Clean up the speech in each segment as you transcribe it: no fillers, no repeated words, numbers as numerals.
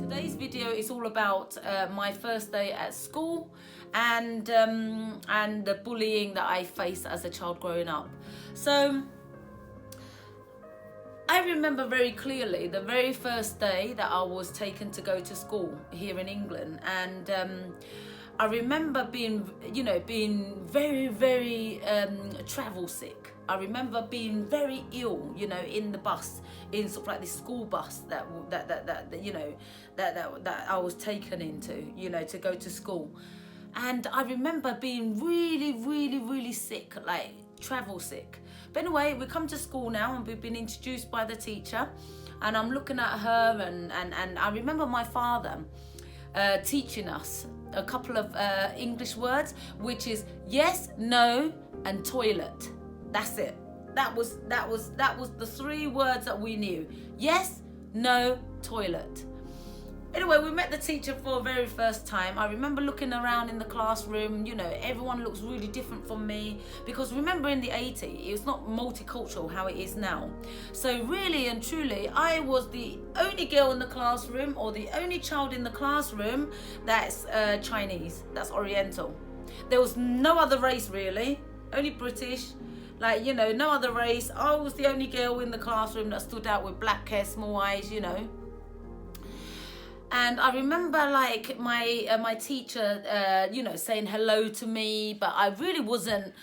Today's video is all about my first day at school and the bullying that I faced as a child growing up. So I remember very clearly the very first day that I was taken to go to school here in England, and I remember being very travel sick. I remember being very ill, in the bus, in sort of like this school bus that I was taken into, to go to school. And I remember being really sick, like travel sick. But anyway, we come to school now and we've been introduced by the teacher, and I'm looking at her and I remember my father teaching us a couple of English words, which is yes, no, and toilet. That's it. That was the three words that we knew. Yes, no, toilet. Anyway, we met the teacher for the very first time. I remember looking around in the classroom, everyone looks really different from me, because remember in the 80s, it was not multicultural how it is now. So really and truly, I was the only girl in the classroom, or the only child in the classroom that's Chinese, that's oriental. There was no other race really, only British. No other race. I was the only girl in the classroom that stood out with black hair, small eyes, And I remember my teacher, saying hello to me, but I really wasn't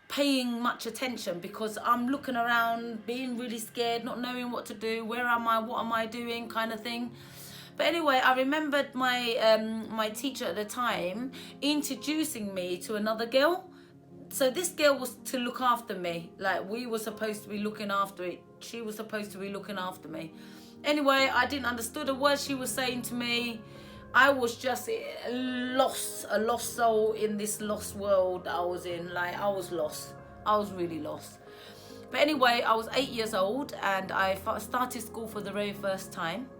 paying much attention, because I'm looking around, being really scared, not knowing what to do. Where am I? What am I doing? Kind of thing. But anyway, I remembered my teacher at the time introducing me to another girl. So this girl was to look after me. We were supposed to be looking after it. She was supposed to be looking after me. Anyway, I didn't understand a word she was saying to me. I was just a lost soul in this lost world that I was in. I was lost. I was really lost. But anyway, I was 8 years old and I started school for the very first time.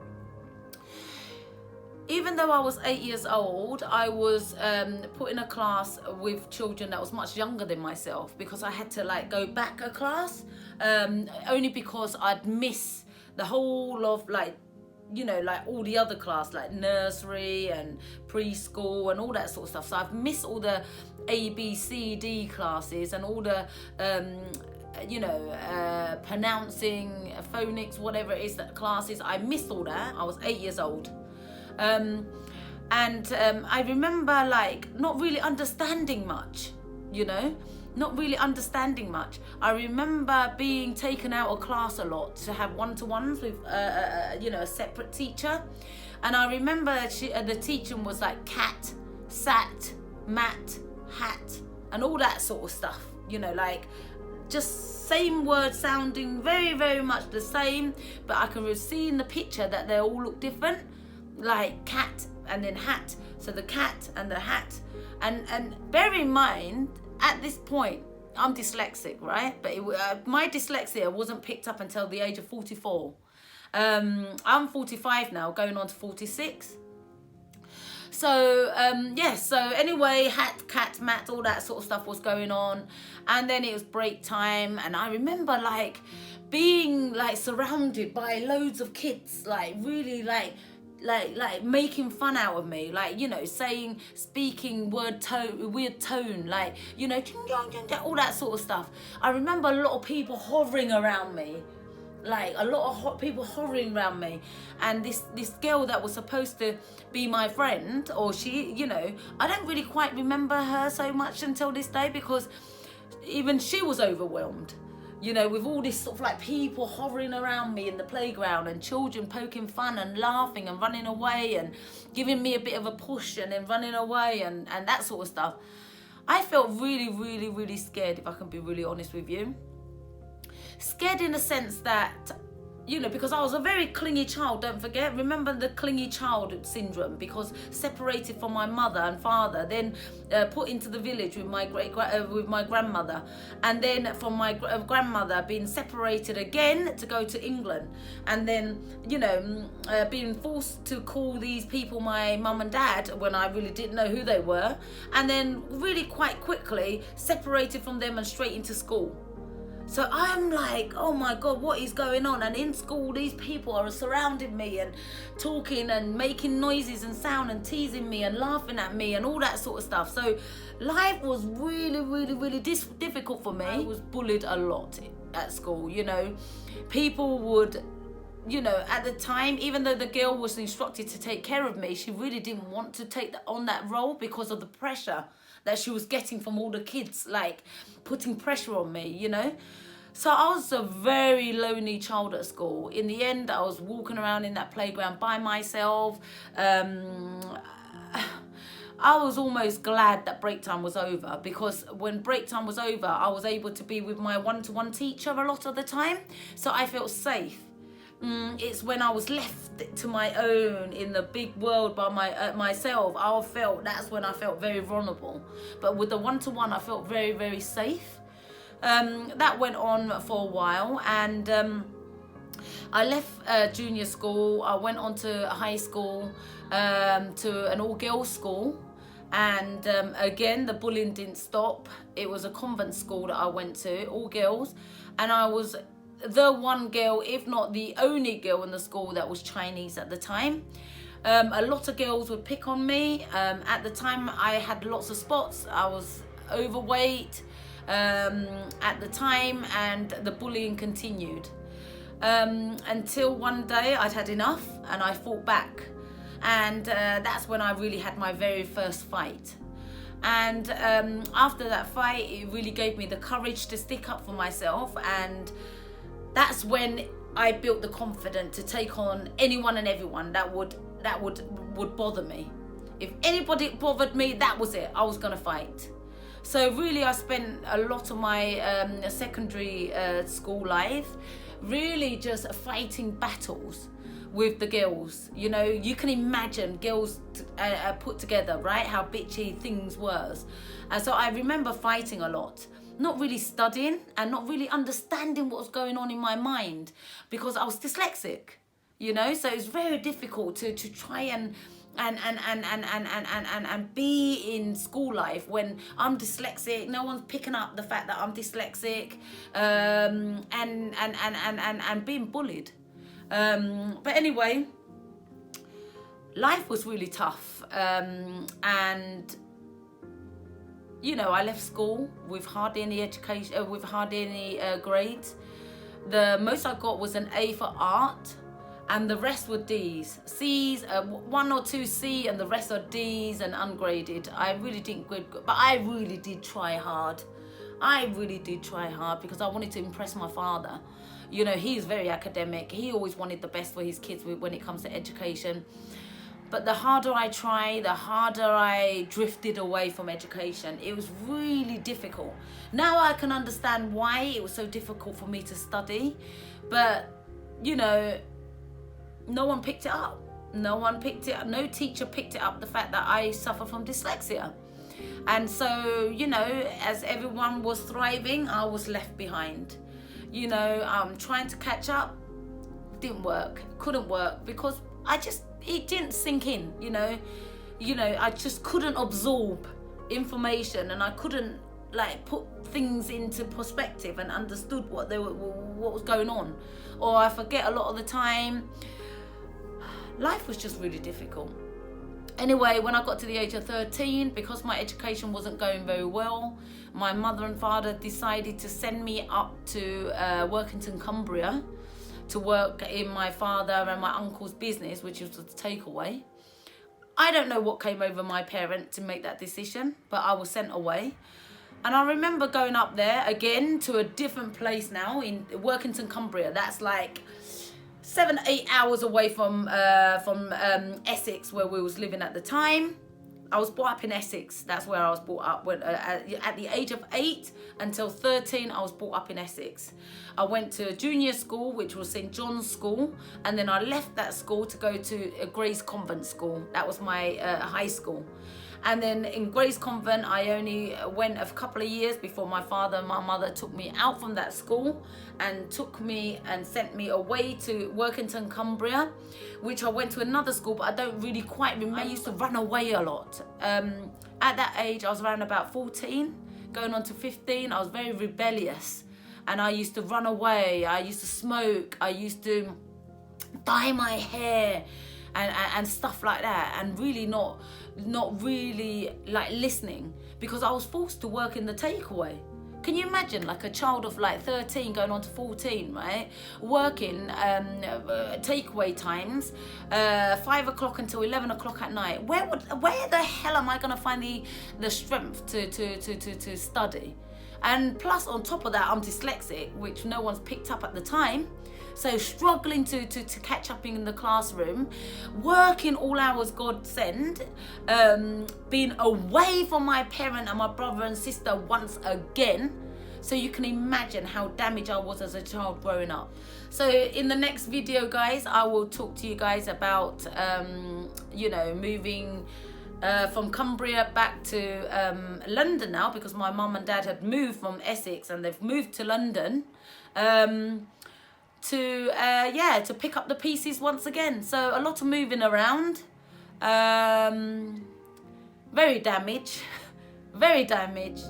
Even though I was 8 years old, I was put in a class with children that was much younger than myself, because I had to go back a class, only because I'd miss the whole of all the other class, like nursery and preschool and all that sort of stuff. So I've missed all the A, B, C, D classes and all the pronouncing, phonics, whatever it is that classes. I missed all that. I was 8 years old. I remember not really understanding much, not really understanding much. I remember being taken out of class a lot to have one-to-ones with a separate teacher. And I remember the teacher was cat, sat, mat, hat, and all that sort of stuff, just same word sounding very much the same, but I could see in the picture that they all look different. Cat and then hat, so the cat and the hat, and bear in mind at this point I'm dyslexic, right? But my dyslexia wasn't picked up until the age of 44. I'm 45 now, going on to 46. So so anyway, hat, cat, mat, all that sort of stuff was going on, and then it was break time, and I remember being surrounded by loads of kids, really making fun out of me, speaking weird tone, all that sort of stuff. I remember a lot of people hovering around me, people hovering around me, and this girl that was supposed to be my friend, or she, I don't really quite remember her so much until this day, because even she was overwhelmed, with all this sort of people hovering around me in the playground, and children poking fun and laughing and running away and giving me a bit of a push and then running away and that sort of stuff. I felt really scared, if I can be really honest with you. Scared in the sense that, because I was a very clingy child, don't forget. Remember the clingy child syndrome, because separated from my mother and father, then put into the village with my grandmother, and then from my grandmother being separated again to go to England, and then being forced to call these people my mum and dad when I really didn't know who they were, and then really quite quickly separated from them and straight into school. So I'm like, oh my God, what is going on? And in school, these people are surrounding me and talking and making noises and sound and teasing me and laughing at me and all that sort of stuff. So life was really, really, really difficult for me. I was bullied a lot at school, you know. People would, you know, at the time, even though the girl was instructed to take care of me, she really didn't want to take on that role because of the pressure that she was getting from all the kids, like putting pressure on me, you know. So I was a very lonely child at school. In the end, I was walking around in that playground by myself. I was almost glad that break time was over, because when break time was over, I was able to be with my one-to-one teacher a lot of the time. So I felt safe. It's when I was left to my own in the big world by myself, that's when I felt very vulnerable. But with the one-to-one, I felt very, very safe. That went on for a while, and I left junior school. I went on to high school, to an all-girls school, and again the bullying didn't stop. It was a convent school that I went to, all girls, and I was the one girl, if not the only girl in the school that was Chinese at the time. A lot of girls would pick on me. At the time, I had lots of spots. I was overweight at the time, and the bullying continued until one day I'd had enough and I fought back. And that's when I really had my very first fight. And after that fight, it really gave me the courage to stick up for myself, and that's when I built the confidence to take on anyone and everyone that would bother me. If anybody bothered me, that was it. I was gonna fight. So really, I spent a lot of my secondary school life really just fighting battles with the girls. You know, you can imagine girls put together, right? How bitchy things was. And so I remember fighting a lot. Not really studying and not really understanding what was going on in my mind, because I was dyslexic, you know. So it's very difficult to try and be in school life when I'm dyslexic. No one's picking up the fact that I'm dyslexic, and being bullied. But anyway, life was really tough, and you know, I left school with hardly any education, with hardly any grades. The most I got was an A for art, and the rest were D's. C's, 1 or 2 C, and the rest are D's and ungraded. I really didn't good, but I really did try hard. I really did try hard because I wanted to impress my father. You know, he's very academic. He always wanted the best for his kids when it comes to education. But the harder I tried, the harder I drifted away from education. It was really difficult. Now I can understand why it was so difficult for me to study. But, you know, no one picked it up. No one picked it up. No teacher picked it up, the fact that I suffer from dyslexia. And so, you know, as everyone was thriving, I was left behind. You know, trying to catch up didn't work. Couldn't work because it didn't sink in, you know, I just couldn't absorb information, and I couldn't like put things into perspective and understood what was going on, or I forget a lot of the time. Life was just really difficult. Anyway, when I got to the age of 13, because my education wasn't going very well, my mother and father decided to send me up to Workington, Cumbria, to work in my father and my uncle's business, which was the takeaway. I don't know what came over my parent to make that decision, but I was sent away. And I remember going up there again to a different place now in Workington, Cumbria. That's like 7-8 hours away from Essex, where we was living at the time. I was brought up in Essex. That's where I was brought up. When, at the age of 8 until 13, I was brought up in Essex. I went to junior school, which was St. John's School, and then I left that school to go to a Grace Convent School. That was my high school. And then in Grace Convent, I only went a couple of years before my father and my mother took me out from that school and took me and sent me away to Workington, Cumbria, which I went to another school, but I don't really quite remember. I used to run away a lot. At that age, I was around about 14, going on to 15. I was very rebellious. and I used to run away. I used to smoke. I used to dye my hair and stuff like that, and really not really like listening, because I was forced to work in the takeaway. Can you imagine, like a child of like 13 going on to 14, right? Working takeaway times, 5 o'clock until 11 o'clock at night. Where the hell am I gonna find the strength to study? And plus, on top of that, I'm dyslexic, which no one's picked up at the time. So struggling to catch up in the classroom, working all hours God send, being away from my parent and my brother and sister once again. So you can imagine how damaged I was as a child growing up. So in the next video, guys, I will talk to you guys about, you know, moving from Cumbria back to London now, because my mum and dad had moved from Essex and they've moved to London. To pick up the pieces once again. So a lot of moving around, very damaged, very damaged.